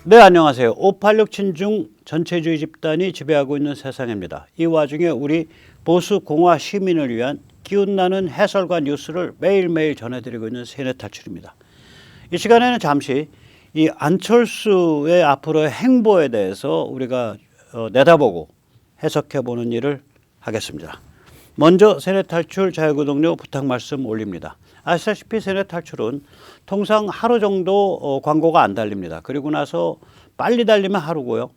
네, 안녕하세요. 586 친중 전체주의 집단이 지배하고 있는 세상입니다. 이 와중에 우리 보수 공화 시민을 위한 기운나는 해설과 뉴스를 매일매일 전해드리고 있는 세뇌탈출입니다. 이 시간에는 잠시 이 안철수의 앞으로의 행보에 대해서 우리가 내다보고 해석해보는 일을 하겠습니다. 먼저 세뇌탈출 자유구독료 부탁 말씀 올립니다. 아시다시피 세뇌탈출은 통상 하루 정도 광고가 안 달립니다. 그리고 나서 빨리 달리면 하루고요.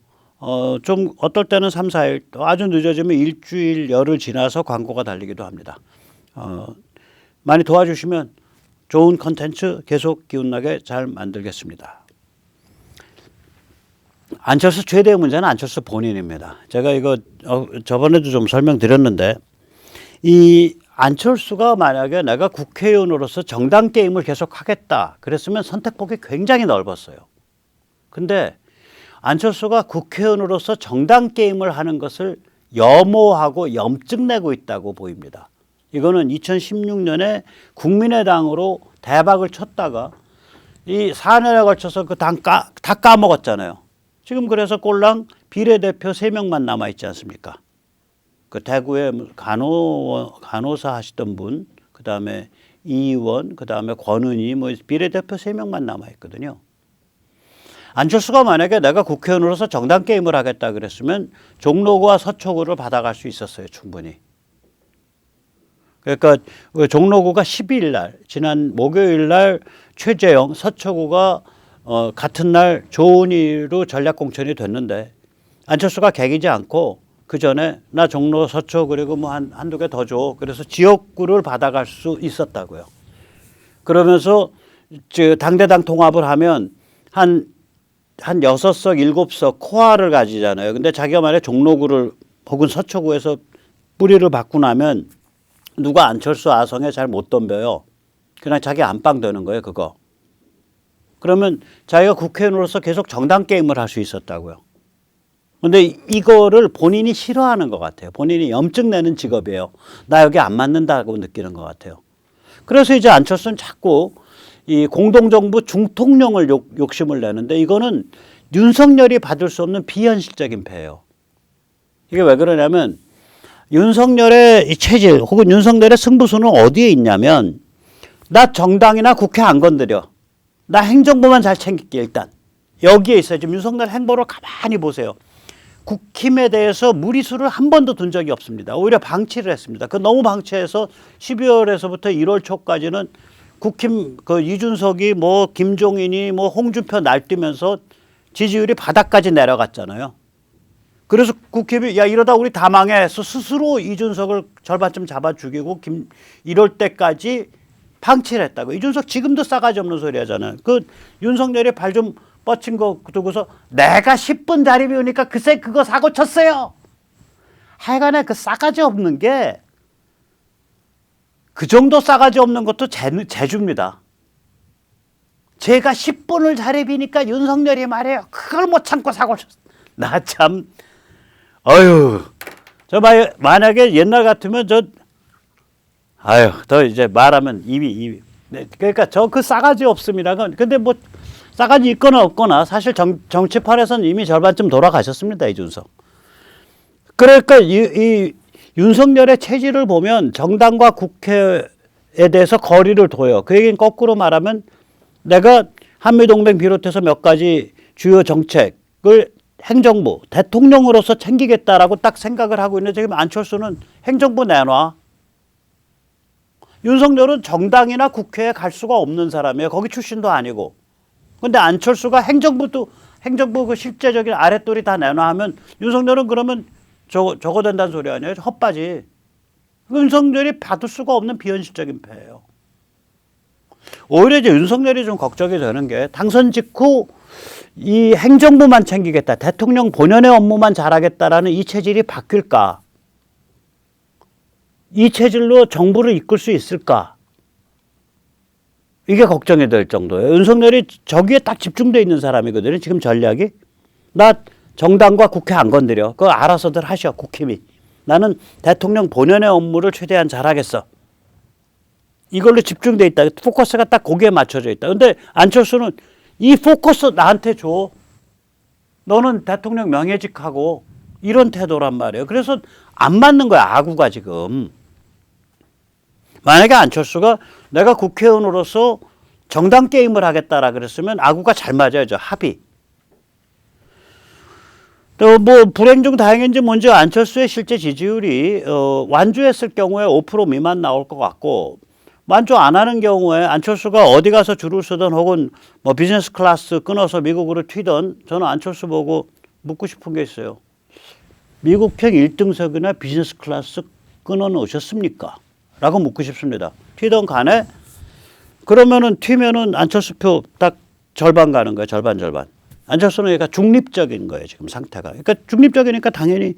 좀 어떨 때는 3, 4일, 또 아주 늦어지면 일주일, 열흘 지나서 광고가 달리기도 합니다. 많이 도와주시면 좋은 컨텐츠 계속 기운나게 잘 만들겠습니다. 안철수 최대의 문제는 안철수 본인입니다. 제가 이거 저번에도 좀 설명드렸는데 이 안철수가 만약에 내가 국회의원으로서 정당 게임을 계속 하겠다 그랬으면 선택폭이 굉장히 넓었어요. 근데 안철수가 국회의원으로서 정당 게임을 하는 것을 염호하고 염증내고 있다고 보입니다. 이거는 2016년에 국민의당으로 대박을 쳤다가 이 4년에 걸쳐서 그 당 다 까먹었잖아요. 지금 그래서 꼴랑 비례대표 3명만 남아있지 않습니까? 그 대구에 간호사 하시던 분, 그 다음에 이 의원, 그 다음에 권은희, 뭐 비례대표 3명만 남아있거든요. 안철수가 만약에 내가 국회의원으로서 정당 게임을 하겠다 그랬으면 종로구와 서초구를 받아갈 수 있었어요, 충분히. 그러니까 종로구가 12일 날, 지난 목요일 날 최재형, 서초구가 같은 날 조은희로 전략공천이 됐는데 안철수가 개기지 않고 그 전에 나 종로 서초 그리고 뭐 한두 개 더 줘. 그래서 지역구를 받아갈 수 있었다고요. 그러면서 당대당 통합을 하면 한 6석, 7석 코어를 가지잖아요. 근데 자기가 만약에 종로구를 혹은 서초구에서 뿌리를 받고 나면 누가 안철수 아성에 잘 못 덤벼요. 그냥 자기 안방 되는 거예요, 그거. 그러면 자기가 국회의원으로서 계속 정당 게임을 할 수 있었다고요. 근데 이거를 본인이 싫어하는 것 같아요. 본인이 염증 내는 직업이에요. 나 여기 안 맞는다고 느끼는 것 같아요. 그래서 이제 안철수는 자꾸 이 공동정부 중통령을 욕심을 내는데 이거는 윤석열이 받을 수 없는 비현실적인 패예요. 이게 왜 그러냐면 윤석열의 이 체질 혹은 윤석열의 승부수는 어디에 있냐면 나 정당이나 국회 안 건드려. 나 행정부만 잘 챙길게 일단. 여기에 있어요. 지금 윤석열 행보를 가만히 보세요. 국힘에 대해서 무리수를 한 번도 둔 적이 없습니다. 오히려 방치를 했습니다. 그 너무 방치해서 12월에서부터 1월 초까지는 국힘 그 이준석이 뭐 김종인이 뭐 홍준표 날뛰면서 지지율이 바닥까지 내려갔잖아요. 그래서 국힘이 야 이러다 우리 다 망해서 스스로 이준석을 절반쯤 잡아 죽이고 1월 때까지 방치를 했다고. 이준석 지금도 싸가지 없는 소리 하잖아요. 그 윤석열이 발 좀 뻗친 거 두고서 내가 10분 자리 비우니까 글쎄 그거 사고 쳤어요. 하여간에 그 싸가지 없는 게 그 정도 싸가지 없는 것도 재주입니다. 제가 10분을 자리 비니까 윤석열이 말해요. 그걸 못 참고 사고 쳤어. 나 참 어휴 저 만약에 옛날 같으면 더 이제 말하면 입이 그러니까 저 그 싸가지 없습니다. 근데 뭐 싸가지 있거나 없거나 사실 정치판에서는 이미 절반쯤 돌아가셨습니다. 이준석. 그러니까 이 윤석열의 체질을 보면 정당과 국회에 대해서 거리를 둬요. 그 얘기는 거꾸로 말하면 내가 한미동맹 비롯해서 몇 가지 주요 정책을 행정부, 대통령으로서 챙기겠다라고 딱 생각을 하고 있는데 지금 안철수는 행정부 내놔. 윤석열은 정당이나 국회에 갈 수가 없는 사람이에요. 거기 출신도 아니고. 근데 안철수가 행정부 그 실제적인 아랫돌이 다 내놔 하면 윤석열은 그러면 저거 된다는 소리 아니에요? 헛바지. 윤석열이 받을 수가 없는 비현실적인 패예요. 오히려 이제 윤석열이 좀 걱정이 되는 게 당선 직후 이 행정부만 챙기겠다. 대통령 본연의 업무만 잘하겠다라는 이 체질이 바뀔까? 이 체질로 정부를 이끌 수 있을까? 이게 걱정이 될 정도예요. 윤석열이 저기에 딱 집중되어 있는 사람이거든요. 지금 전략이. 나 정당과 국회 안 건드려. 그거 알아서들 하셔. 국힘이. 나는 대통령 본연의 업무를 최대한 잘하겠어. 이걸로 집중되어 있다. 포커스가 딱 거기에 맞춰져 있다. 근데 안철수는 이 포커스 나한테 줘. 너는 대통령 명예직하고 이런 태도란 말이에요. 그래서 안 맞는 거야, 아구가 지금. 만약에 안철수가 내가 국회의원으로서 정당 게임을 하겠다라 그랬으면 아구가 잘 맞아요. 저 합의. 또 뭐 불행 중 다행인지 뭔지 안철수의 실제 지지율이 완주했을 경우에 5% 미만 나올 것 같고, 완주 안 하는 경우에 안철수가 어디 가서 줄을 서든 혹은 뭐 비즈니스 클래스 끊어서 미국으로 튀든 저는 안철수 보고 묻고 싶은 게 있어요. 미국행 1등석이나 비즈니스 클래스 끊어 놓으셨습니까? 라고 묻고 싶습니다. 튀든 간에 그러면은 튀면은 안철수 표 딱 절반 가는 거예요. 절반. 안철수는 그러니까 중립적인 거예요. 지금 상태가. 그러니까 중립적이니까 당연히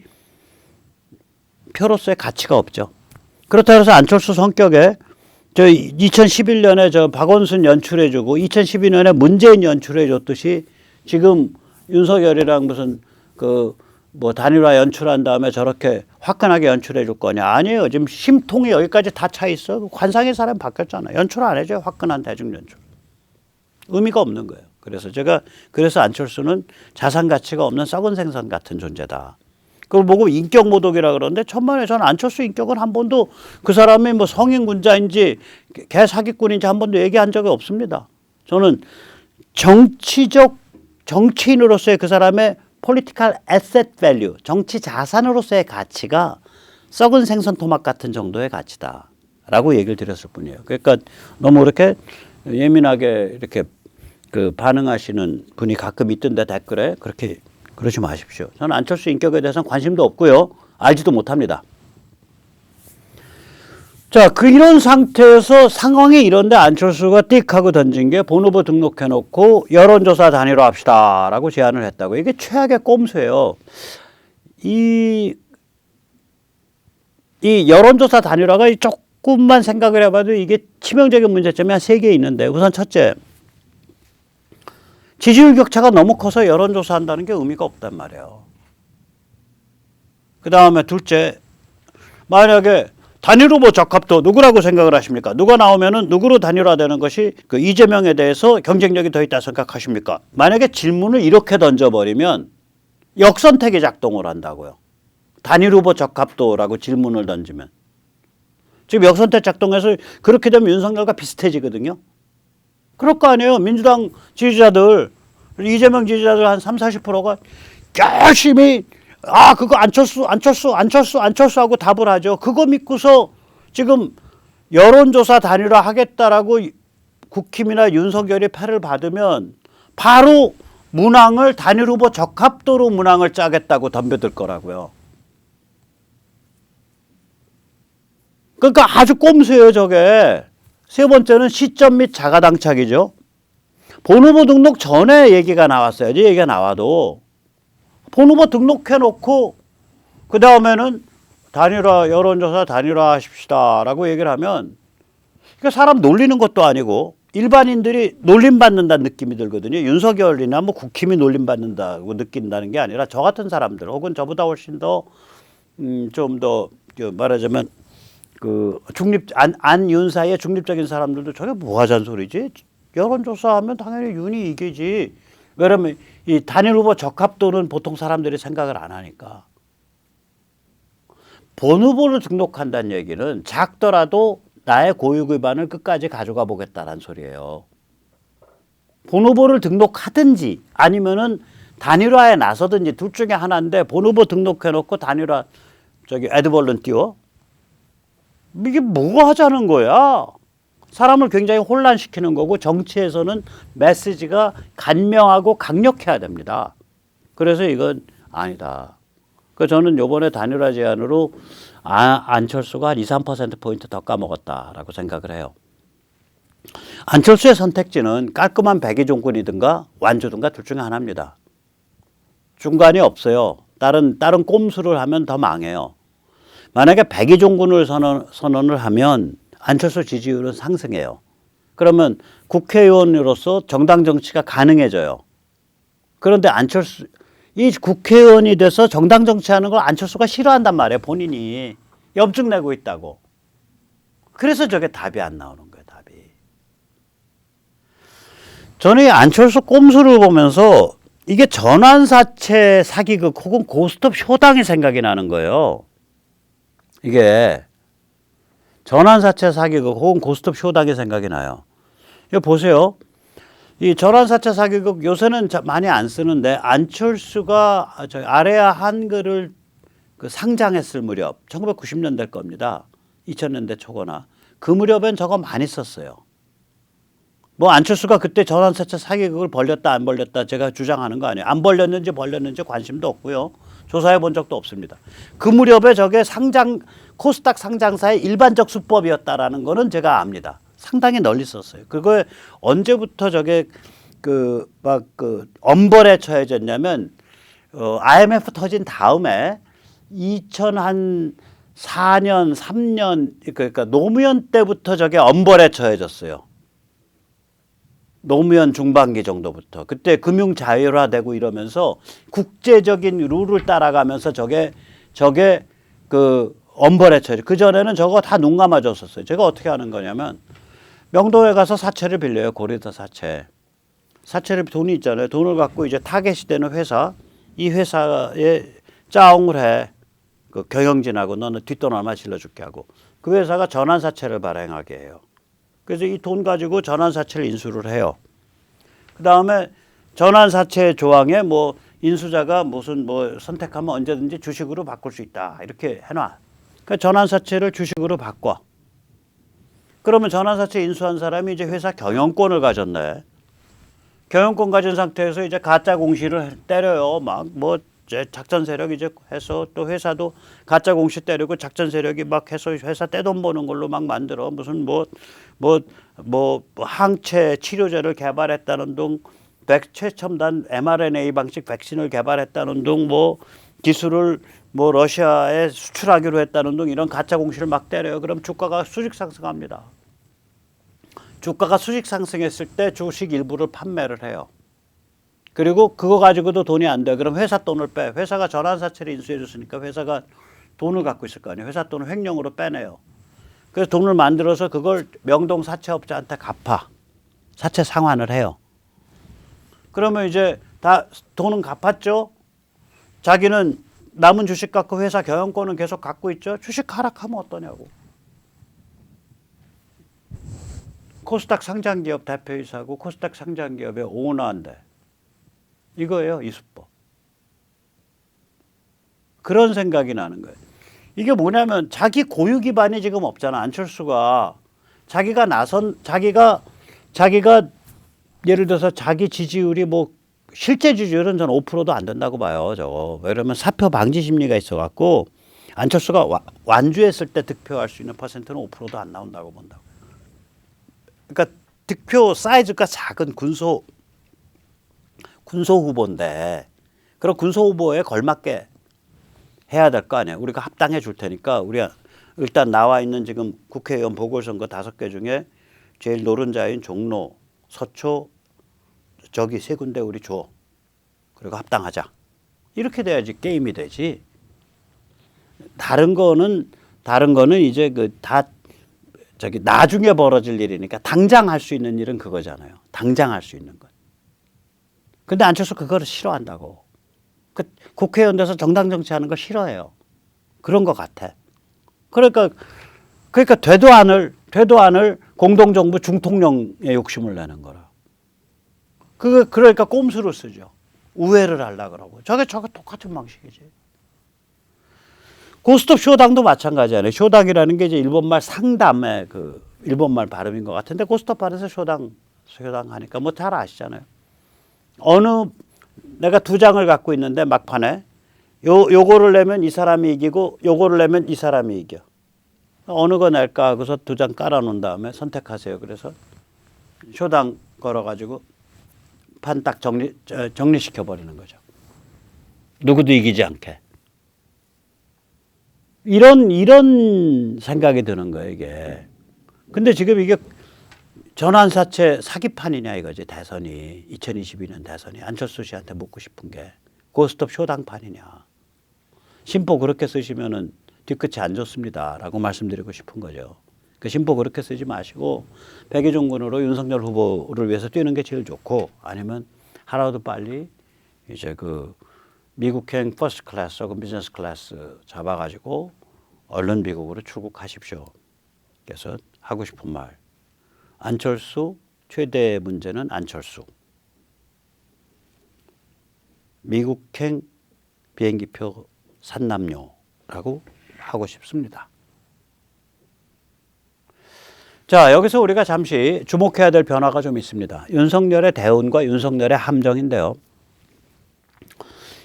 표로서의 가치가 없죠. 그렇다고 해서 안철수 성격에 저 2011년에 저 박원순 연출해주고 2012년에 문재인 연출해줬듯이 지금 윤석열이랑 무슨 그 뭐 단일화 연출한 다음에 저렇게 화끈하게 연출해 줄 거냐. 아니에요. 지금 심통이 여기까지 다 차 있어. 관상의 사람 바뀌었잖아. 연출 안 해줘요. 화끈한 대중 연출. 의미가 없는 거예요. 그래서 안철수는 자산 가치가 없는 썩은 생선 같은 존재다. 그걸 보고 인격 모독이라 그러는데 천만에 저는 안철수 인격은 한 번도 그 사람이 뭐 성인 군자인지 개 사기꾼인지 한 번도 얘기한 적이 없습니다. 저는 정치인으로서의 그 사람의 political asset value, 정치 자산으로서의 가치가 썩은 생선 토막 같은 정도의 가치다라고 얘기를 드렸을 뿐이에요. 그러니까 너무 이렇게 예민하게 이렇게 그 반응하시는 분이 가끔 있던데 댓글에 그렇게 그러지 마십시오. 저는 안철수 인격에 대해서는 관심도 없고요. 알지도 못합니다. 자, 이런 상태에서 상황이 이런데 안철수가 띡 하고 던진 게 본 후보 등록해놓고 여론조사 단일화 합시다 라고 제안을 했다고. 이게 최악의 꼼수예요. 이 여론조사 단일화가 조금만 생각을 해봐도 이게 치명적인 문제점이 한 3개 있는데, 우선 첫째, 지지율 격차가 너무 커서 여론조사 한다는 게 의미가 없단 말이에요. 그 다음에 둘째, 만약에 단일 후보 적합도 누구라고 생각을 하십니까? 누가 나오면은 누구로 단일화되는 것이 그 이재명에 대해서 경쟁력이 더 있다 생각하십니까? 만약에 질문을 이렇게 던져버리면 역선택이 작동을 한다고요. 단일 후보 적합도라고 질문을 던지면. 지금 역선택 작동해서 그렇게 되면 윤석열과 비슷해지거든요. 그럴 거 아니에요. 민주당 지지자들, 이재명 지지자들 한 30-40%가 열심히 그거 안철수 하고 답을 하죠. 그거 믿고서 지금 여론조사 단일화 하겠다라고 국힘이나 윤석열이 패를 받으면 바로 문항을 단일 후보 적합도로 문항을 짜겠다고 덤벼들 거라고요. 그러니까 아주 꼼수예요, 저게. 세 번째는 시점 및 자가당착이죠. 본 후보 등록 전에 얘기가 나왔어야지. 얘기가 나와도 본 후보 등록해놓고 그 다음에는 단일화 여론조사 단일화 하십시다 라고 얘기를 하면, 그러니까 사람 놀리는 것도 아니고 일반인들이 놀림받는다는 느낌이 들거든요. 윤석열이나 뭐 국힘이 놀림받는다고 느낀다는 게 아니라 저 같은 사람들 혹은 저보다 훨씬 더 좀 더 말하자면 그 안윤 사이의 중립적인 사람들도 저게 뭐 하자는 소리지? 여론조사하면 당연히 윤이 이기지. 왜냐면 이 단일 후보 적합도는 보통 사람들이 생각을 안 하니까. 본 후보를 등록한다는 얘기는 작더라도 나의 고유 기반을 끝까지 가져가 보겠다는 소리예요. 본 후보를 등록하든지 아니면은 단일화에 나서든지 둘 중에 하나인데, 본 후보 등록해놓고 단일화 애드벌룬 띄워? 이게 뭐가 하자는 거야? 사람을 굉장히 혼란시키는 거고, 정치에서는 메시지가 간명하고 강력해야 됩니다. 그래서 이건 아니다. 저는 이번에 단일화 제안으로 안철수가 한 2-3%포인트 더 까먹었다라고 생각을 해요. 안철수의 선택지는 깔끔한 백의종군이든가 완주든가 둘 중에 하나입니다. 중간이 없어요. 다른 꼼수를 하면 더 망해요. 만약에 백의종군을 선언을 하면 안철수 지지율은 상승해요. 그러면 국회의원으로서 정당 정치가 가능해져요. 그런데 이 국회의원이 돼서 정당 정치하는 걸 안철수가 싫어한단 말이에요. 본인이 염증 내고 있다고. 그래서 저게 답이 안 나오는 거예요. 답이. 저는 이 안철수 꼼수를 보면서 이게 전환사채 사기극 혹은 고스톱 쇼당이 생각이 나는 거예요. 이게 전환사채 사기극 혹은 고스톱 쇼당이 생각이 나요. 이거 보세요. 이 전환사채 사기극 요새는 많이 안 쓰는데 안철수가 아레아 한글을 그 상장했을 무렵 1990년대 겁니다. 2000년대 초거나 그 무렵엔 저거 많이 썼어요. 뭐 안철수가 그때 전환사채 사기극을 벌렸다 안 벌렸다 제가 주장하는 거 아니에요. 안 벌렸는지 벌렸는지 관심도 없고요. 조사해 본 적도 없습니다. 그 무렵에 저게 코스닥 상장사의 일반적 수법이었다라는 거는 제가 압니다. 상당히 널리 썼어요. 그거에 언제부터 저게 엄벌에 처해졌냐면 IMF 터진 다음에 2004년 3년 그러니까 노무현 때부터 저게 엄벌에 처해졌어요. 노무현 중반기 정도부터 그때 금융 자율화되고 이러면서 국제적인 룰을 따라가면서 저게 그 엄벌에 처해. 그 전에는 저거 다 눈 감아줬었어요. 제가 어떻게 하는 거냐면 명동에 가서 사채를 빌려요. 고리다 사채. 사채를 돈이 있잖아요. 돈을 갖고 이제 타겟이 되는 회사, 이 회사에 짜옹을 해. 그 경영진하고 너는 뒷돈 얼마 질러줄게 하고 그 회사가 전환사채를 발행하게 해요. 그래서 이 돈 가지고 전환사채를 인수를 해요. 그 다음에 전환사채 조항에 뭐 인수자가 무슨 뭐 선택하면 언제든지 주식으로 바꿀 수 있다 이렇게 해놔. 그러니까 전환사채를 주식으로 바꿔. 그러면 전환사채 인수한 사람이 이제 회사 경영권을 가졌네. 경영권 가진 상태에서 이제 가짜 공시를 때려요. 막 뭐 작전 세력 이제 해서 또 회사도 가짜 공시 때리고 작전 세력이 막 해서 회사 떼돈 버는 걸로 막 만들어. 무슨 뭐 항체 치료제를 개발했다는 둥, 최첨단 mRNA 방식 백신을 개발했다는 둥, 뭐 기술을 뭐 러시아에 수출하기로 했다는 둥 이런 가짜 공시를 막 때려요. 그럼 주가가 수직 상승합니다. 주가가 수직 상승했을 때 주식 일부를 판매를 해요. 그리고 그거 가지고도 돈이 안 돼. 그럼 회사 돈을 빼. 회사가 전환사채를 인수해 줬으니까 회사가 돈을 갖고 있을 거 아니에요. 회사 돈을 횡령으로 빼내요. 그래서 돈을 만들어서 그걸 명동 사채업자한테 갚아. 사채 상환을 해요. 그러면 이제 다 돈은 갚았죠. 자기는 남은 주식 갖고 회사 경영권은 계속 갖고 있죠. 주식 하락하면 어떠냐고. 코스닥 상장기업 대표이사고 코스닥 상장기업의 오너인데 이거예요. 이 수법. 그런 생각이 나는 거예요. 이게 뭐냐면 자기 고유 기반이 지금 없잖아. 안철수가 자기가 예를 들어서 자기 지지율이 뭐 실제 지지율은 전 5%도 안 된다고 봐요. 저거. 왜냐면 사표 방지 심리가 있어갖고 안철수가 완주했을 때 득표할 수 있는 퍼센트는 5%도 안 나온다고 본다고. 그러니까 득표 사이즈가 작은 군소 후보인데 그런 군소 후보에 걸맞게 해야 될 거 아니에요. 우리가 합당해 줄 테니까 우리가 일단 나와 있는 지금 국회의원 보궐선거 5개 중에 제일 노른자인 종로, 서초 저기 3군데 우리 줘. 그리고 합당하자. 이렇게 돼야지 게임이 되지. 다른 거는 이제 저기 나중에 벌어질 일이니까 당장 할 수 있는 일은 그거잖아요. 당장 할 수 있는 것. 근데 안철수 그거를 싫어한다고. 국회의원 돼서 정당 정치하는 거 싫어해요. 그런 것 같아. 그러니까 되도 않을 공동정부 중통령의 욕심을 내는 거라. 그러니까 꼼수를 쓰죠. 우회를 하려고 그러고. 저게 똑같은 방식이지. 고스톱 쇼당도 마찬가지잖아요. 쇼당이라는 게 이제 일본말 상담의 그 일본말 발음인 것 같은데 고스톱 발에서 쇼당 하니까 뭐 잘 아시잖아요. 내가 2장을 갖고 있는데 막판에 요거를 내면 이 사람이 이기고 요거를 내면 이 사람이 이겨. 어느 거 낼까 하고서 2장 깔아놓은 다음에 선택하세요. 그래서 쇼당 걸어가지고 판 딱 정리시켜버리는 거죠. 누구도 이기지 않게. 이런 생각이 드는 거예요, 이게. 근데 지금 이게 전환사채 사기판이냐 이거지, 대선이. 2022년 대선이. 안철수 씨한테 묻고 싶은 게 고스톱 쇼당판이냐. 심보 그렇게 쓰시면은 뒤끝이 안 좋습니다. 라고 말씀드리고 싶은 거죠. 그 심보 그렇게 쓰지 마시고 백의종군으로 윤석열 후보를 위해서 뛰는 게 제일 좋고 아니면 하루라도 빨리 이제 그 미국행 퍼스트 클래스하고 비즈니스 클래스 잡아가지고 얼른 미국으로 출국하십시오. 그래서 하고 싶은 말. 안철수 최대 문제는 안철수. 미국행 비행기표 산남료라고 하고 싶습니다. 자, 여기서 우리가 잠시 주목해야 될 변화가 좀 있습니다. 윤석열의 대운과 윤석열의 함정인데요.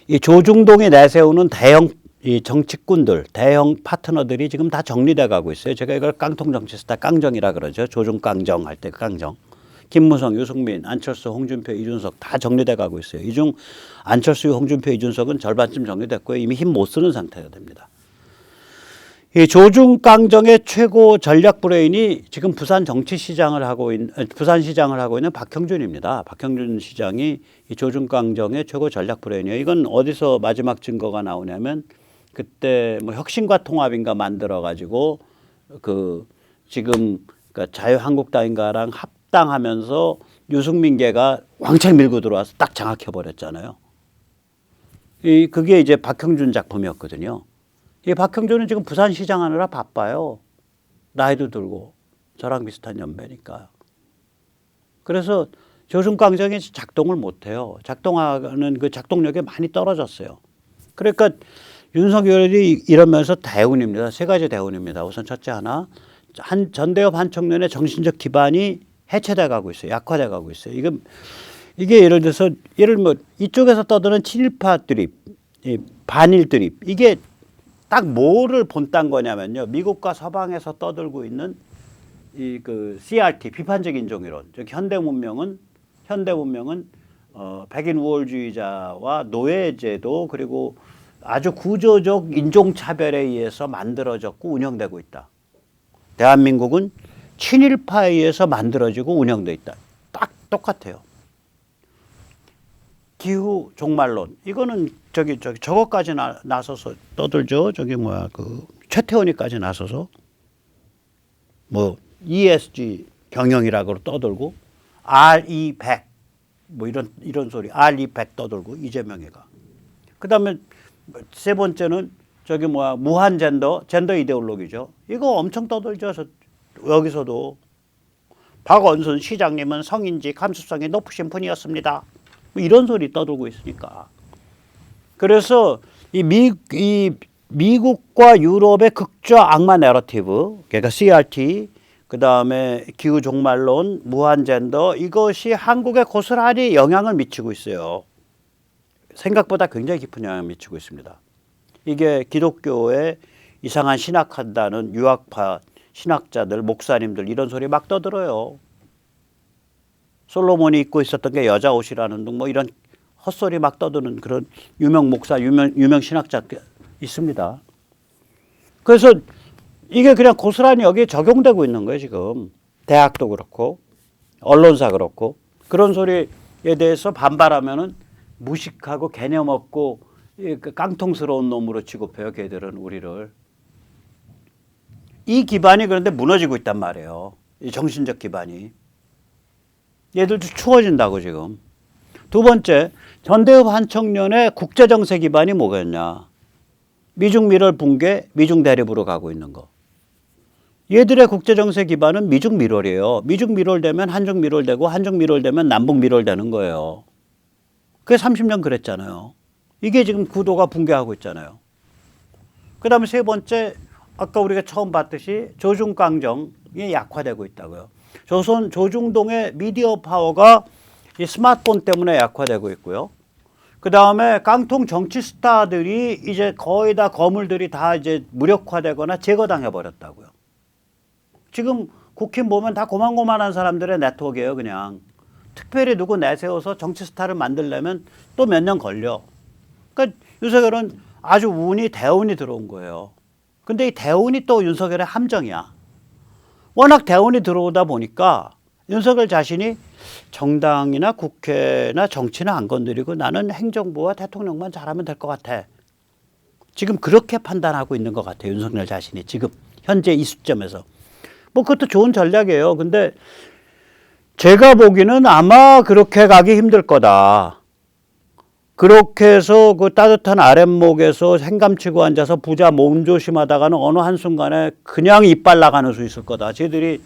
이 조중동이 내세우는 대형 이 정치꾼들, 대형 파트너들이 지금 다 정리돼 가고 있어요. 제가 이걸 깡통 정치스타 깡정이라 그러죠. 조중 깡정 할 때 깡정. 김무성, 유승민, 안철수, 홍준표, 이준석 다 정리돼 가고 있어요. 이 중 안철수, 홍준표, 이준석은 절반쯤 정리됐고요. 이미 힘 못 쓰는 상태가 됩니다. 이 조중 깡정의 최고 전략 브레인이 지금 부산 정치시장을 하고 있는 부산시장을 하고 있는 박형준입니다. 박형준 시장이 이 조중 깡정의 최고 전략 브레인이에요. 이건 어디서 마지막 증거가 나오냐면 그때 뭐 혁신과 통합인가 만들어 가지고 그 지금 그러니까 자유한국당인가랑 합당하면서 유승민계가 왕창 밀고 들어와서 딱 장악해 버렸잖아요. 그게 이제 박형준 작품이었거든요. 이 박형준은 지금 부산시장 하느라 바빠요. 나이도 들고 저랑 비슷한 연배니까. 그래서 조중강정이 작동을 못해요. 작동하는 그 작동력이 많이 떨어졌어요. 그러니까 윤석열이 이러면서 대운입니다. 세 가지 대운입니다. 우선 첫째 하나, 전대협 한청년의 정신적 기반이 해체돼 가고 있어요. 약화돼 가고 있어요. 이게 예를 들어서 뭐 이쪽에서 떠드는 친일파 드립, 반일 드립 이게 딱 뭐를 본딴 거냐면요. 미국과 서방에서 떠들고 있는 이 그 CRT 비판적 인종이론. 즉 현대 문명은 백인 우월주의자와 노예제도 그리고 아주 구조적 인종차별에 의해서 만들어졌고 운영되고 있다. 대한민국은 친일파에 의해서 만들어지고 운영돼 있다. 딱 똑같아요. 기후 종말론 이거는 저거까지 나서서 떠들죠. 그 최태원이까지 나서서 뭐 ESG 경영이라고 떠들고 RE100 뭐 이런 소리 RE100 떠들고 이재명이가. 그다음에 세 번째는 무한 젠더 이데올로기죠. 이거 엄청 떠들죠. 여기서도 박원순 시장님은 성인지 감수성이 높으신 분이었습니다. 뭐 이런 소리 떠들고 있으니까. 그래서 이 미국과 유럽의 극좌 악마 내러티브, 그러니까 CRT, 그 다음에 기후 종말론, 무한 젠더 이것이 한국에 고스란히 영향을 미치고 있어요. 생각보다 굉장히 깊은 영향을 미치고 있습니다. 이게 기독교에 이상한 신학한다는 유학파 신학자들, 목사님들 이런 소리 막 떠들어요. 솔로몬이 입고 있었던 게 여자 옷이라는 등 뭐 이런 헛소리 막 떠드는 그런 유명 목사, 유명 신학자 있습니다. 그래서 이게 그냥 고스란히 여기에 적용되고 있는 거예요, 지금. 대학도 그렇고, 언론사 그렇고. 그런 소리에 대해서 반발하면은 무식하고 개념 없고 깡통스러운 놈으로 취급해요, 걔들은 우리를. 이 기반이 그런데 무너지고 있단 말이에요. 이 정신적 기반이. 얘들도 추워진다고 지금. 두 번째, 전대협 한청년의 국제정세 기반이 뭐겠냐. 미중 밀월 붕괴, 미중 대립으로 가고 있는 거. 얘들의 국제정세 기반은 미중 밀월이에요. 미중 밀월되면 한중 밀월되고 한중 밀월되면 남북 밀월되는 거예요. 그게 30년 그랬잖아요. 이게 지금 구도가 붕괴하고 있잖아요. 그 다음에 세 번째, 아까 우리가 처음 봤듯이 조중강정이 약화되고 있다고요. 조중동의 미디어 파워가 이 스마트폰 때문에 약화되고 있고요. 그 다음에 깡통 정치 스타들이 이제 거의 다 거물들이 다 이제 무력화되거나 제거당해 버렸다고요. 지금 국힘 보면 다 고만고만한 사람들의 네트워크예요, 그냥. 특별히 누구 내세워서 정치 스타를 만들려면 또 몇 년 걸려. 그러니까 윤석열은 아주 대운이 들어온 거예요. 근데 이 대운이 또 윤석열의 함정이야. 워낙 대운이 들어오다 보니까 윤석열 자신이 정당이나 국회나 정치는 안 건드리고 나는 행정부와 대통령만 잘하면 될 것 같아. 지금 그렇게 판단하고 있는 것 같아요. 윤석열 자신이 지금 현재 이 시점에서. 뭐 그것도 좋은 전략이에요. 근데 제가 보기에는 아마 그렇게 가기 힘들 거다. 그렇게 해서 그 따뜻한 아랫목에서 생감치고 앉아서 부자 몸조심하다가는 어느 한순간에 그냥 이빨 나가는 수 있을 거다. 쟤들이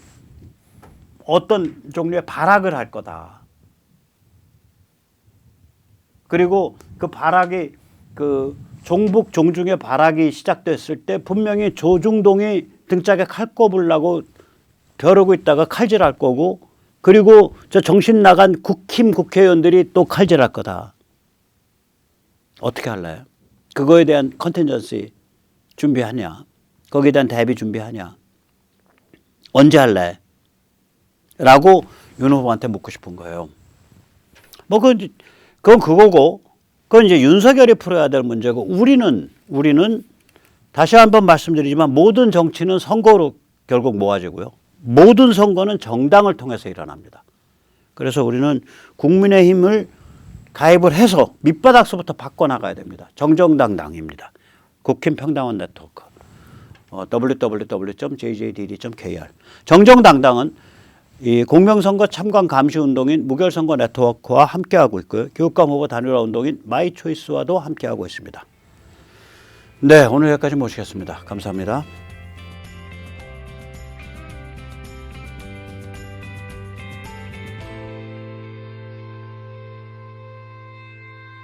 어떤 종류의 발악을 할 거다. 그리고 그 발악이 그 종북 종중의 발악이 시작됐을 때 분명히 조중동이 등짝에 칼 꼽으려고 벼르고 있다가 칼질할 거고, 그리고 저 정신 나간 국힘 국회의원들이 또 칼질할 거다. 어떻게 할래요? 그거에 대한 컨텐전시 준비하냐? 거기에 대한 대비 준비하냐? 언제 할래? 라고 윤 후보한테 묻고 싶은 거예요. 뭐 그건 그거고, 그건 이제 윤석열이 풀어야 될 문제고, 우리는 다시 한번 말씀드리지만 모든 정치는 선거로 결국 모아지고요. 모든 선거는 정당을 통해서 일어납니다. 그래서 우리는 국민의힘을 가입을 해서 밑바닥서부터 바꿔나가야 됩니다. 정정당당입니다. 국힘 평당원 네트워크 www.jjdd.kr. 정정당당은 이 공명선거 참관 감시 운동인 무결선거 네트워크와 함께하고 있고요. 교육감 후보 단일화 운동인 마이초이스와도 함께하고 있습니다. 네, 오늘 여기까지 모시겠습니다. 감사합니다.